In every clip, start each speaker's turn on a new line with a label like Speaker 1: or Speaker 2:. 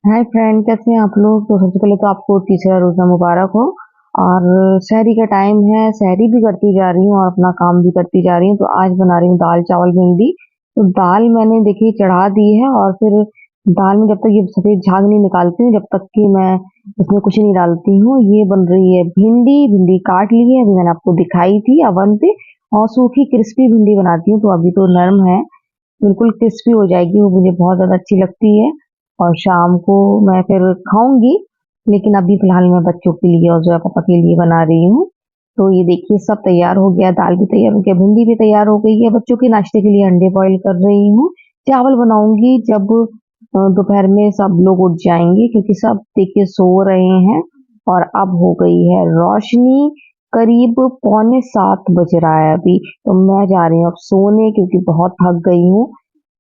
Speaker 1: Hi friend, कैसे हैं आप लोग। तो सबसे पहले तो आपको तीसरा रोजा मुबारक हो। और शहरी का टाइम है, शहरी भी करती जा रही हूँ और अपना काम भी करती जा रही हूँ। तो आज बना रही हूँ दाल चावल भिंडी। तो दाल मैंने देखी चढ़ा दी है, और फिर दाल में जब तक ये सफेद झाग नहीं निकालती हूँ, जब तक कि मैं इसमें कुछ नहीं डालती हूँ। ये बन रही है भिंडी। भिंडी काट ली है, अभी मैंने आपको दिखाई थी अवन पे। और सूखी क्रिस्पी भिंडी बनाती हूँ, तो अभी तो नरम है, बिल्कुल क्रिस्पी हो जाएगी, वो मुझे बहुत ज़्यादा अच्छी लगती है। और शाम को मैं फिर खाऊंगी, लेकिन अभी फिलहाल मैं बच्चों के लिए और जो पापा के लिए बना रही हूँ। तो ये देखिए सब तैयार हो गया, दाल भी तैयार हो गया, भिंडी भी तैयार हो गई है। बच्चों के नाश्ते के लिए अंडे बॉईल कर रही हूँ। चावल बनाऊंगी जब दोपहर में सब लोग उठ जाएंगे, क्योंकि सब देखिए सो रहे हैं। और अब हो गई है रोशनी, करीब पौने 7 बज रहा है अभी। तो मैं जा रही हूँ अब सोने, क्योंकि बहुत थक गई हूँ।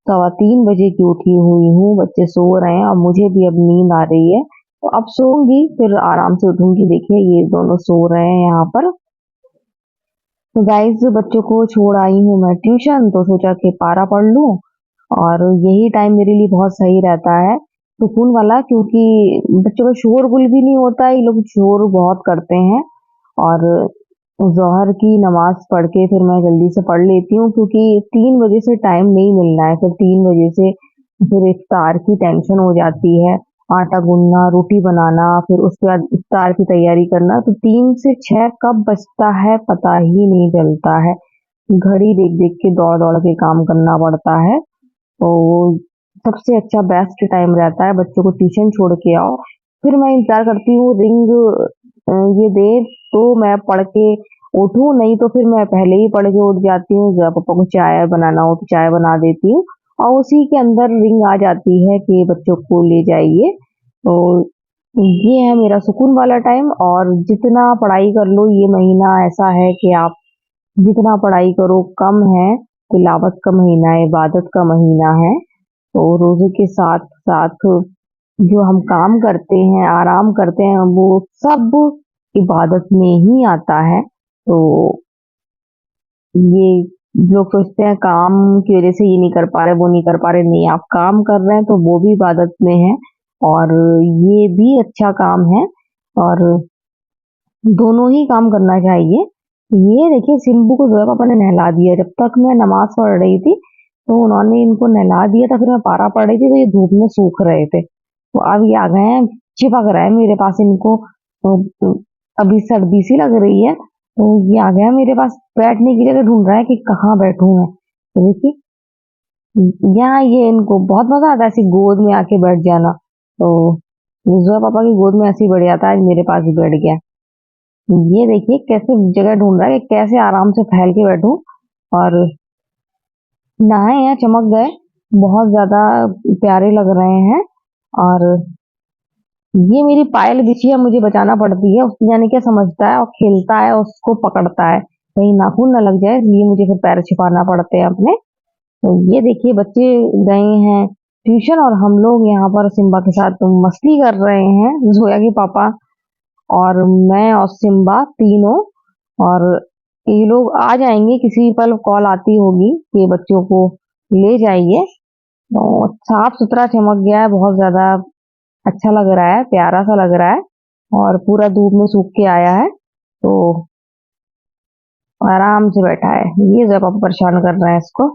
Speaker 1: 3:15 बजे की उठी हुई हूँ, बच्चे सो रहे हैं और मुझे भी अब नींद आ रही है। तो अब सोऊंगी, फिर आराम से उठूंगी। देखिए ये दोनों सो रहे हैं यहाँ पर। तो गाइस, बच्चों को छोड़ आई हूँ मैं ट्यूशन, तो सोचा कि पारा पढ़ लूं। और यही टाइम मेरे लिए बहुत सही रहता है, सुकून वाला, क्योंकि बच्चों का शोरगुल भी नहीं होता है, ये लोग शोर बहुत करते हैं। और ज़ोहर की नमाज पढ़ के फिर मैं जल्दी से पढ़ लेती हूँ, क्योंकि 3 बजे से टाइम नहीं मिलना है। फिर 3 बजे से फिर इफ्तार की टेंशन हो जाती है। आटा गूंदना, रोटी बनाना, फिर उसके बाद इफ्तार की तैयारी करना। तो 3 से 6 कब बजता है पता ही नहीं चलता है। घड़ी देख देख के दौड़ दौड़ के काम करना पड़ता है। तो वो सबसे अच्छा बेस्ट टाइम रहता है, बच्चों को ट्यूशन छोड़ के आओ। फिर मैं इंतजार करती हूँ रिंग ये दे, तो मैं पढ़ के उठूँ, नहीं तो फिर मैं पहले ही पढ़ के उठ जाती हूँ। जब पापा को चाय बनाना हो तो चाय बना देती हूँ, और उसी के अंदर रिंग आ जाती है कि बच्चों को ले जाइए। तो ये है मेरा सुकून वाला टाइम। और जितना पढ़ाई कर लो, ये महीना ऐसा है कि आप जितना पढ़ाई करो कम है। तिलावत का महीना है, इबादत का महीना है। तो रोजे के साथ साथ जो हम काम करते हैं, आराम करते हैं, वो सब इबादत में ही आता है। तो ये लोग सोचते हैं काम की वजह से ये नहीं कर पा रहे, वो नहीं कर पा रहे। नहीं, आप काम कर रहे हैं तो वो भी इबादत में है, और ये भी अच्छा काम है। और दोनों ही काम करना चाहिए। ये देखिए सिम्बू को जो है पापा ने नहला दिया। जब तक मैं नमाज पढ़ रही थी, तो उन्होंने इनको नहला दिया था, फिर मैं पारा पढ़ रही थी, तो ये धूप में सूख रहे थे। तो अब ये आ गए हैं, चिपक रहा है मेरे पास इनको। तो अभी सर्दी सी लग रही है, तो ये आ गया मेरे पास, बैठने की जगह ढूंढ रहा है कि कहाँ बैठूं मैं। तो देखिए यहाँ ये इनको बहुत मजा आता है ऐसी गोद में आके बैठ जाना। तो ये जो है पापा की गोद में ऐसे ही बैठ जाता है, आज मेरे पास ही बैठ गया। ये देखिए कैसे जगह ढूंढ रहा है कि कैसे आराम से फैल के बैठूं। और नहाए हैं, चमक गए, बहुत ज्यादा प्यारे लग रहे हैं। और ये मेरी पायल बिछिया मुझे बचाना पड़ती है, उसकी जाने क्या समझता है, और खेलता है, उसको पकड़ता है कहीं नाखून न लग जाए, इसलिए मुझे फिर पैर छिपाना पड़ते हैं अपने। तो ये देखिए बच्चे गए हैं ट्यूशन, और हम लोग यहाँ पर सिम्बा के साथ मस्ती कर रहे हैं, जोया के पापा और मैं और सिम्बा तीनों। और ये लोग आ जाएंगे, किसी पल कॉल आती होगी कि बच्चों को ले जाइए। तो साफ सुथरा चमक गया है, बहुत ज्यादा अच्छा लग रहा है, प्यारा सा लग रहा है। और पूरा धूप में सूख के आया है, तो आराम से बैठा है। ये जब आप परेशान कर रहे हैं इसको।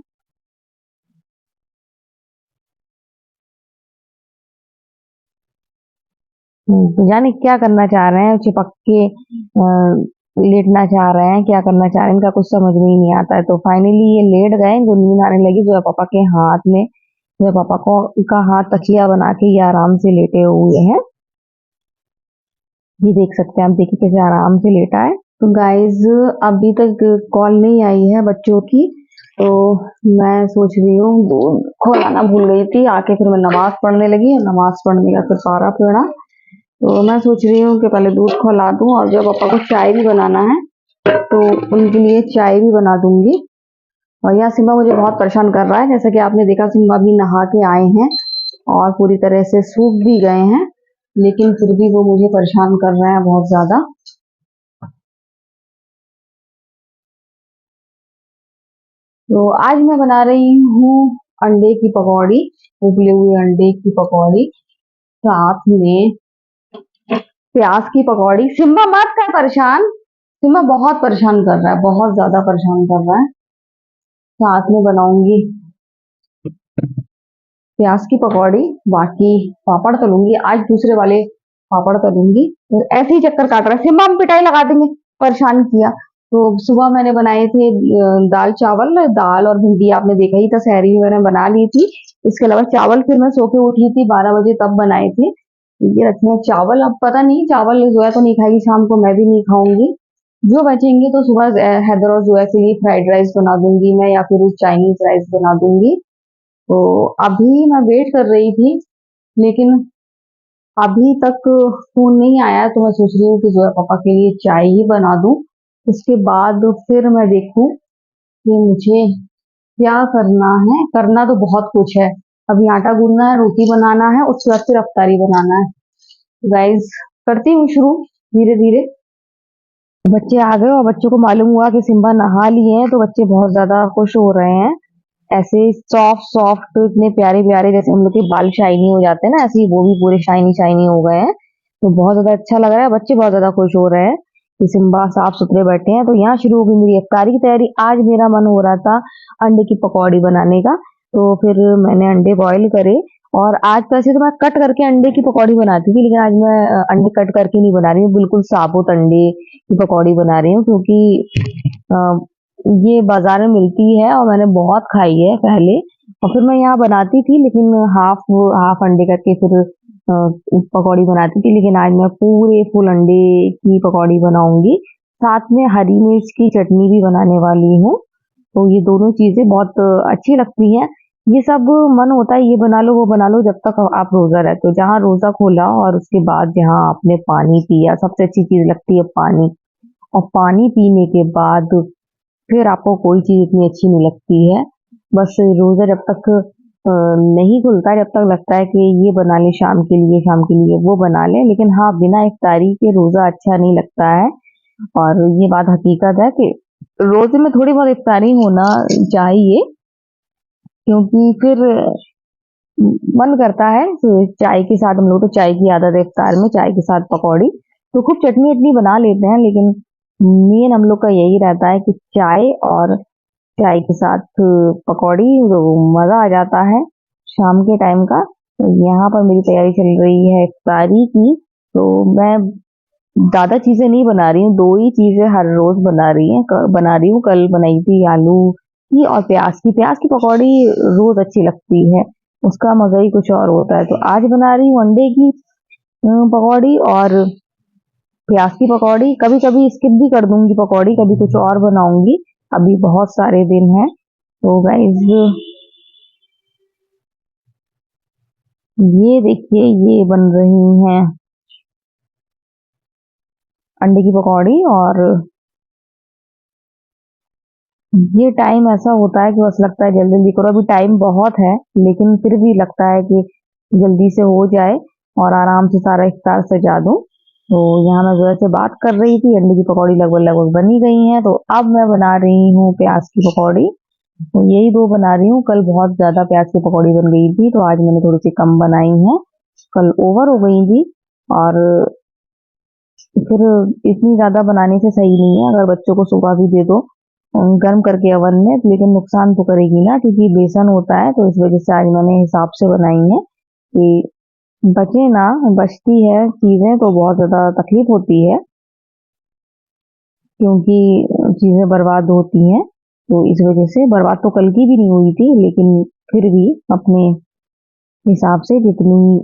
Speaker 1: जाने क्या करना चाह रहे हैं, चिपक के लेटना चाह रहे हैं, क्या करना चाह रहे हैं, इनका कुछ समझ में ही नहीं आता है। तो फाइनली ये लेट गए, इनको नींद आने लगी। जो है पापा के हाथ में, जो है पापा को का हाथ तकिया बना के ये आराम से लेटे हुए हैं। ये देख सकते हैं आप, देखिए कैसे आराम से लेटा है। तो गाइज, अभी तक कॉल नहीं आई है बच्चों की। तो मैं सोच रही हूँ, दूध खोलाना भूल गई थी, आके फिर मैं नमाज पढ़ने लगी, और नमाज पढ़ने का फिर सारा पढ़ा। तो मैं सोच रही हूँ कि पहले दूध खौला दूँ, और जब पापा को चाय भी बनाना है तो उनके लिए चाय भी बना दूंगी। और यहाँ सिम्बा मुझे बहुत परेशान कर रहा है, जैसा कि आपने देखा सिम्बा भी नहा के आए हैं और पूरी तरह से सूख भी गए हैं, लेकिन फिर भी वो मुझे परेशान कर रहे हैं बहुत ज्यादा। तो आज मैं बना रही हूँ अंडे की पकौड़ी, उबले हुए अंडे की पकौड़ी। साथ में प्याज की पकौड़ी। सिम्बा मत कर परेशान, सिम्बा बहुत परेशान कर रहा है, बहुत ज्यादा परेशान कर रहा है। साथ में बनाऊंगी प्याज की पकौड़ी, बाकी पापड़ तलूंगी, आज दूसरे वाले पापड़ तलूंगी। तो ऐसे ही चक्कर काट रहा है, सिम्बा हम पिटाई लगा देंगे, परेशान किया। तो सुबह मैंने बनाए थे दाल चावल, दाल और भिंडी आपने देखा ही था, सहरी में मैंने बना ली थी। इसके अलावा चावल फिर मैं सो के उठी थी 12 बजे, तब बनाए थे। ये रखे हैं चावल, अब पता नहीं चावल जोया तो नहीं खाएगी शाम को, मैं भी नहीं खाऊंगी। जो बचेंगे तो सुबह हैदर और जोया के लिए फ्राइड राइस बना दूंगी मैं, या फिर चाइनीज राइस बना दूंगी। तो अभी मैं वेट कर रही थी, लेकिन अभी तक फोन नहीं आया, तो मैं सोच रही हूँ कि जोया पापा के लिए चाय ही बना दूं। उसके बाद फिर मैं देखूं कि मुझे क्या करना है। करना तो बहुत कुछ है, अभी आटा गूंदना है, रोटी बनाना है, उसके बाद फिर अफ्तारी बनाना है। गाइस, करती हूँ शुरू धीरे धीरे। बच्चे आ गए और बच्चों को मालूम हुआ कि सिम्बा नहा लिए हैं, तो बच्चे बहुत ज्यादा खुश हो रहे हैं। ऐसे सॉफ्ट सॉफ्ट इतने प्यारे प्यारे, जैसे हम लोग के बाल शाइनी हो जाते हैं ना, ऐसे ही वो भी पूरे शाइनी शाइनी हो गए हैं। तो बहुत ज्यादा अच्छा लग रहा है, बच्चे बहुत ज्यादा खुश हो रहे हैं कि सिम्बा साफ सुथरे बैठे हैं। तो यहाँ शुरू हो गई मेरी इफ्तारी की तैयारी। आज मेरा मन हो रहा था अंडे की पकौड़ी बनाने का, तो फिर मैंने अंडे बॉईल करे। और आज वैसे तो मैं कट करके अंडे की पकौड़ी बनाती थी, लेकिन आज मैं अंडे कट करके नहीं बना रही हूँ, बिल्कुल साबुत अंडे की पकौड़ी बना रही हूँ। क्योंकि अ, ये बाजार में मिलती है और मैंने बहुत खाई है पहले, और फिर मैं यहाँ बनाती थी, लेकिन हाफ हाफ अंडे करके फिर पकौड़ी बनाती थी। लेकिन आज मैं पूरे फुल अंडे की पकौड़ी बनाऊंगी, साथ में हरी मिर्च की चटनी भी बनाने वाली हूँ। तो ये दोनों चीजें बहुत अच्छी लगती हैं। ये सब मन होता है ये बना लो वो बना लो, जब तक आप रोजा रहते हो। जहाँ रोजा खोला और उसके बाद जहाँ आपने पानी पिया, सबसे अच्छी चीज लगती है पानी। और पानी पीने के बाद फिर आपको कोई चीज इतनी अच्छी नहीं लगती है। बस रोजा जब तक नहीं खुलता, जब तक लगता है कि ये बना ले शाम के लिए, शाम के लिए वो बना ले। लेकिन हाँ, बिना इफ्तारी के रोजा अच्छा नहीं लगता है। और ये बात हकीकत है कि रोजे में थोड़ी बहुत इफ्तारी होना चाहिए, क्योंकि फिर मन करता है तो चाय के साथ, हम लोग तो चाय की आदत है इफ्तार में, चाय के साथ पकौड़ी। तो खूब चटनी वटनी बना लेते हैं, लेकिन मेन हम लोग का यही रहता है कि चाय, और चाय के साथ पकौड़ी, तो मजा आ जाता है शाम के टाइम का। तो यहाँ पर मेरी तैयारी चल रही है इफ्तारी की। तो मैं ज्यादा चीजें नहीं बना रही हूँ, दो ही चीजें हर रोज बना रही हूँ। कल बनाई थी आलू की और प्याज की पकौड़ी रोज अच्छी लगती है, उसका मजा ही कुछ और होता है। तो आज बना रही हूँ अंडे की पकौड़ी और प्याज की पकौड़ी। कभी कभी स्किप भी कर दूंगी पकौड़ी, कभी कुछ और बनाऊंगी, अभी बहुत सारे दिन हैं। तो गाइज, ये देखिए, ये बन रही हैं अंडे की पकौड़ी। और ये टाइम ऐसा होता है कि बस लगता है जल्दी जल्दी करो, अभी टाइम बहुत है, लेकिन फिर भी लगता है कि जल्दी से हो जाए और आराम से सारा इफ्तार सजा दूं। तो यहाँ मैं जोया से बात कर रही थी, अंडे की पकौड़ी लगभग लगभग बनी गई है। तो अब मैं बना रही हूँ प्याज की पकौड़ी। तो यही दो बना रही हूँ, कल बहुत ज्यादा प्याज की पकौड़ी बन गई थी, तो आज मैंने थोड़ी सी कम बनाई है, कल ओवर हो गई थी। और फिर इतनी ज्यादा बनाने से सही नहीं है, अगर बच्चों को सुबह भी दे दो गर्म करके अवन में, लेकिन नुकसान तो करेगी ना, क्योंकि बेसन होता है। तो इस वजह से आज मैंने हिसाब से बनाई है कि बचे ना, बचती है चीजें तो बहुत ज्यादा तकलीफ होती है, क्योंकि चीजें बर्बाद होती हैं। तो इस वजह से बर्बाद तो कल की भी नहीं हुई थी, लेकिन फिर भी अपने हिसाब से जितनी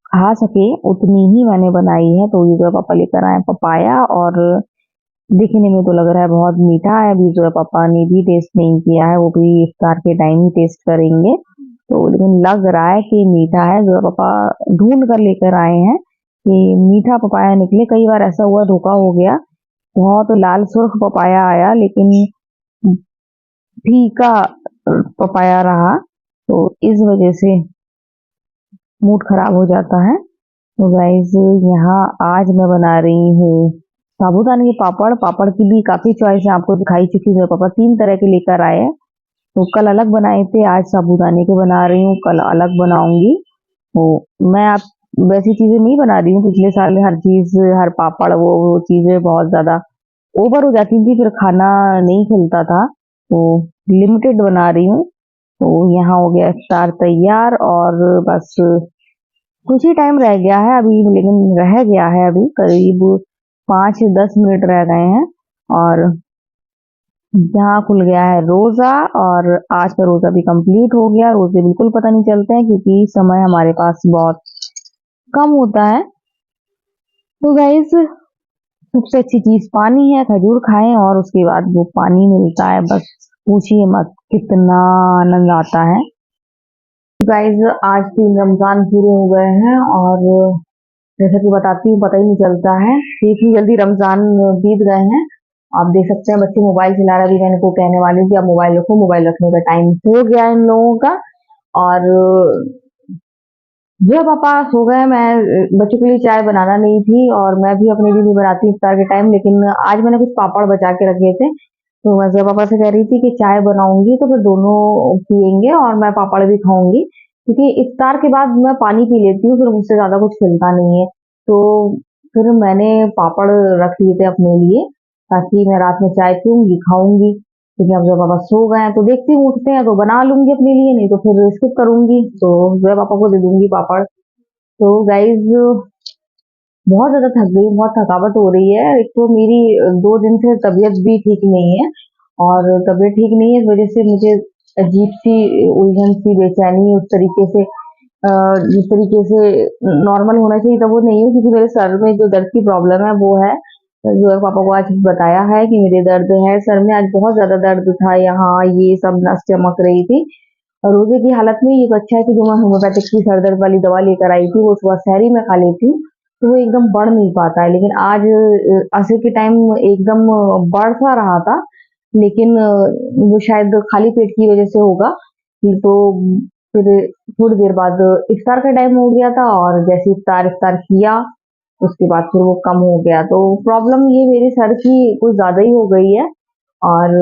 Speaker 1: खा सके उतनी ही मैंने बनाई है। तो ये जो पापा लेकर आए पपाया, और दिखने में तो लग रहा है बहुत मीठा है, अभी जो पापा ने भी टेस्ट नहीं किया है, वो भी इफ्तार के टाइम ही टेस्ट करेंगे। तो लेकिन लग रहा है कि मीठा है, जो पापा ढूंढ कर लेकर आए हैं कि मीठा पपाया निकले। कई बार ऐसा हुआ, धोखा हो गया, बहुत लाल सुर्ख पपाया आया, लेकिन फीका पपाया रहा। तो इस वजह से मूड खराब हो जाता है। तो गाइज, यहाँ आज मैं बना रही हूँ साबूदाने के पापड़। पापड़ की भी काफी चॉइस है, आपको दिखाई चुकी है, पापा 3 तरह के लेकर आए हैं। तो कल अलग बनाए थे, आज साबूदाने के बना रही हूँ, कल अलग बनाऊंगी। तो मैं आप वैसी चीजें नहीं बना रही हूँ। पिछले साल हर चीज, हर पापड़, वो चीजें बहुत ज्यादा ओवर हो जाती थी, फिर खाना नहीं खिलता था, तो लिमिटेड बना रही हूँ। तो यहाँ हो गया इफ्तार तैयार, और बस कुछ ही टाइम रह गया है अभी, लेकिन रह गया है अभी करीब 5 से 10 मिनट रह गए हैं। और यहाँ खुल गया है रोजा, और आज का रोजा भी कंप्लीट हो गया। रोजे बिल्कुल पता नहीं चलते हैं, क्योंकि समय हमारे पास बहुत कम होता है। तो गाइस, सबसे अच्छी चीज पानी है, खजूर खाएं और उसके बाद वो पानी मिलता है, बस पूछिए मत कितना आनंद आता है। गाइस, आज 3 रमजान पूरे हो गए हैं, और जैसा कि बताती हूँ, पता ही नहीं चलता है कि इतनी जल्दी रमजान बीत गए हैं। आप देख सकते हैं बच्चे मोबाइल चला रहे, अभी मैंने को कहने वाली थी अब मोबाइल रखो, मोबाइल रखने का टाइम हो गया है इन लोगों का। और जब पापा सो गए, मैं बच्चों के लिए चाय बनाना नहीं थी, और मैं भी अपने लिए नहीं बनाती इफ्तार के टाइम, लेकिन आज मैंने कुछ पापड़ बचा के रखे थे। तो मैं जब पापा से कह रही थी कि चाय बनाऊंगी तो फिर दोनों पियेंगे और मैं पापड़ भी खाऊंगी, क्योंकि इफ्तार के बाद मैं पानी पी लेती हूँ, फिर मुझसे ज्यादा कुछ खिलता नहीं है। तो फिर मैंने पापड़ रख लिए थे अपने लिए, ताकि मैं रात में चाय पीऊंगी, खाऊंगी। क्योंकि अब जब पापा सो गए हैं तो देखती हूँ, उठते हैं तो बना लूंगी अपने लिए, नहीं तो फिर स्किप करूंगी, तो जो है पापा को दे दूंगी पापड़। तो गाइज, बहुत ज्यादा थक गई, बहुत थकावट हो रही है। एक तो मेरी 2 दिन से तबीयत भी ठीक नहीं है, और तबीयत ठीक नहीं है इस वजह से मुझे अजीब सी उलझन सी बेचैनी उस तरीके से, जिस तरीके से नॉर्मल होना चाहिए था वो नहीं है, क्योंकि मेरे सर में जो दर्द की प्रॉब्लम है वो है, जो है पापा को आज बताया है कि मेरे दर्द है सर में, आज बहुत ज्यादा दर्द था, यहाँ ये सब नस चमक रही थी। और रोजे की हालत में ये तो अच्छा है कि जो मैं होम्योपैथिक की सर दर्द वाली दवा लेकर आई थी वो सुबह सहरी में खा लेती हूँ, तो वो एकदम बढ़ नहीं पाता है। लेकिन आज असर के टाइम एकदम बढ़ सा रहा था, लेकिन वो शायद खाली पेट की वजह से होगा। तो फिर थोड़ी देर बाद इफ्तार का टाइम हो गया था, और जैसे इफ्तार इफ्तार किया उसके बाद फिर वो कम हो गया। तो प्रॉब्लम ये मेरे सर की कुछ ज्यादा ही हो गई है, और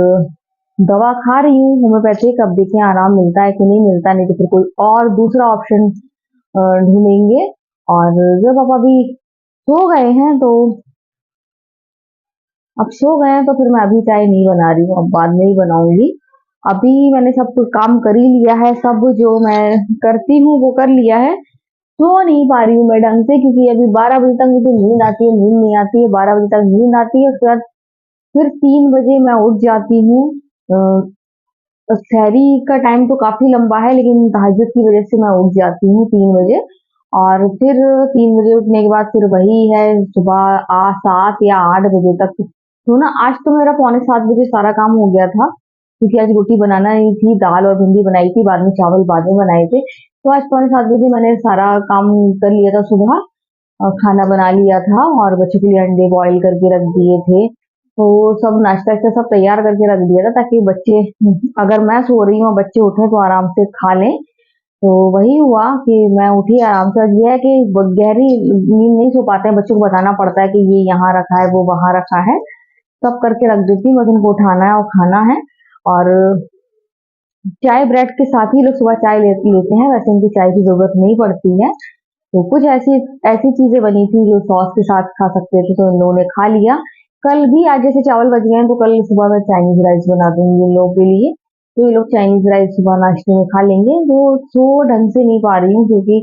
Speaker 1: दवा खा रही हूँ होम्योपैथिक। अब देखें आराम मिलता है कि नहीं मिलता, नहीं तो फिर कोई और दूसरा ऑप्शन ढूंढेंगे। और जब पापा भी सो गए हैं तो अब सो गए हैं तो फिर मैं अभी चाय नहीं बना रही हूँ, अब बाद में ही बनाऊंगी। अभी मैंने सब कुछ काम कर ही लिया है, सब जो मैं करती हूँ वो कर लिया है। सो नहीं पा रही हूँ मैं ढंग से, क्योंकि अभी 12 बजे तक मुझे नींद आती है, नींद नहीं आती है, 12 बजे तक नींद आती है, उसके बाद फिर 3 बजे मैं उठ जाती हूँ। सहरी का टाइम तो काफी लंबा है, लेकिन तहज्जुद की वजह से मैं उठ जाती हूँ 3 बजे। और फिर 3 बजे उठने के बाद फिर वही है, सुबह 7 या 8 बजे तक। तो ना आज तो मेरा पौने 7 बजे सारा काम हो गया था, क्योंकि आज रोटी बनाना ही थी, दाल और भिंडी बनाई थी, बाद में चावल बाद में बनाए थे। तो आज पौने 7 बजे मैंने सारा काम कर लिया था सुबह, और खाना बना लिया था, और बच्चों के लिए अंडे बॉईल करके रख दिए थे। तो सब नाश्ता वाश्ता सब तैयार करके रख दिया था, ताकि बच्चे, अगर मैं सो रही हूँ बच्चे उठे तो आराम से खा लें। तो वही हुआ कि मैं उठी आराम से। ये है कि गहरी नींद नहीं सो पाते हैं, बच्चों को बताना पड़ता है कि ये यहाँ रखा है, वो वहां रखा है, सब करके रख देती हूँ, बस उनको उठाना है और खाना है। और चाय ब्रेड के साथ ही लोग सुबह चाय लेते हैं, वैसे इनकी चाय की जरूरत नहीं पड़ती है। तो कुछ ऐसी ऐसी चीजें बनी थी जो सॉस के साथ खा सकते थे, तो इन लोगों ने खा लिया। कल भी आज जैसे चावल बच गए हैं, तो कल सुबह मैं चाइनीज राइस बना दूंगी इन लोगों के लिए, तो ये लोग चाइनीज राइस सुबह नाश्ते में खा लेंगे। तो सो ढंग से नहीं पा रही हूँ, क्योंकि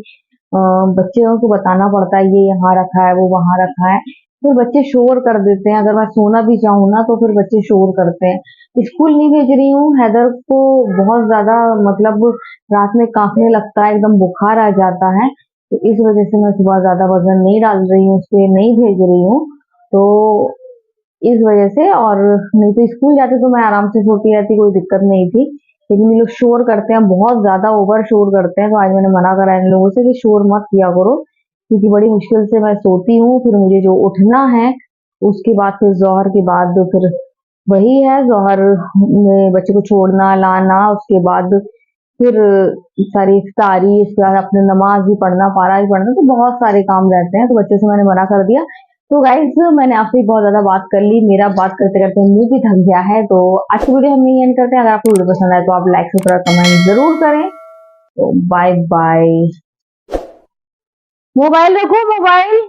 Speaker 1: बच्चों को बताना पड़ता है ये यहाँ रखा है, वो वहां रखा है, फिर बच्चे शोर कर देते हैं। अगर मैं सोना भी चाहूँ ना तो फिर बच्चे शोर करते हैं। स्कूल नहीं भेज रही हूँ, हैदर को बहुत ज्यादा, मतलब रात में कांपने लगता है, एकदम बुखार आ जाता है, तो इस वजह से मैं सुबह ज्यादा वजन नहीं डाल रही हूँ, उसके नहीं भेज रही हूँ। तो इस वजह से, और नहीं तो स्कूल जाते तो मैं आराम से सोती रहती, कोई दिक्कत नहीं थी। लेकिन ये लोग शोर करते हैं, बहुत ज्यादा ओवर शोर करते हैं, तो आज मैंने मना करा इन लोगों से कि शोर मत किया करो, क्योंकि बड़ी मुश्किल से मैं सोती हूँ, फिर मुझे जो उठना है उसके बाद फिर जोहर के बाद फिर वही है, जोहर में बच्चे को छोड़ना लाना, उसके बाद फिर सारी इफ्तारी, इसके बाद अपने नमाज भी पढ़ना, पारा भी पढ़ना, तो बहुत सारे काम रहते हैं, तो बच्चे से मैंने मना कर दिया। तो गाइज, मैंने आपसे बहुत ज्यादा बात कर ली, मेरा बात करते करते मुंह भी थक गया है, तो आज की वीडियो हम यही एंड करते हैं। अगर आपको वीडियो पसंद आए तो आप लाइक सब्सक्राइब कमेंट जरूर करें। तो बाय बाय। मोबाइल रखो मोबाइल।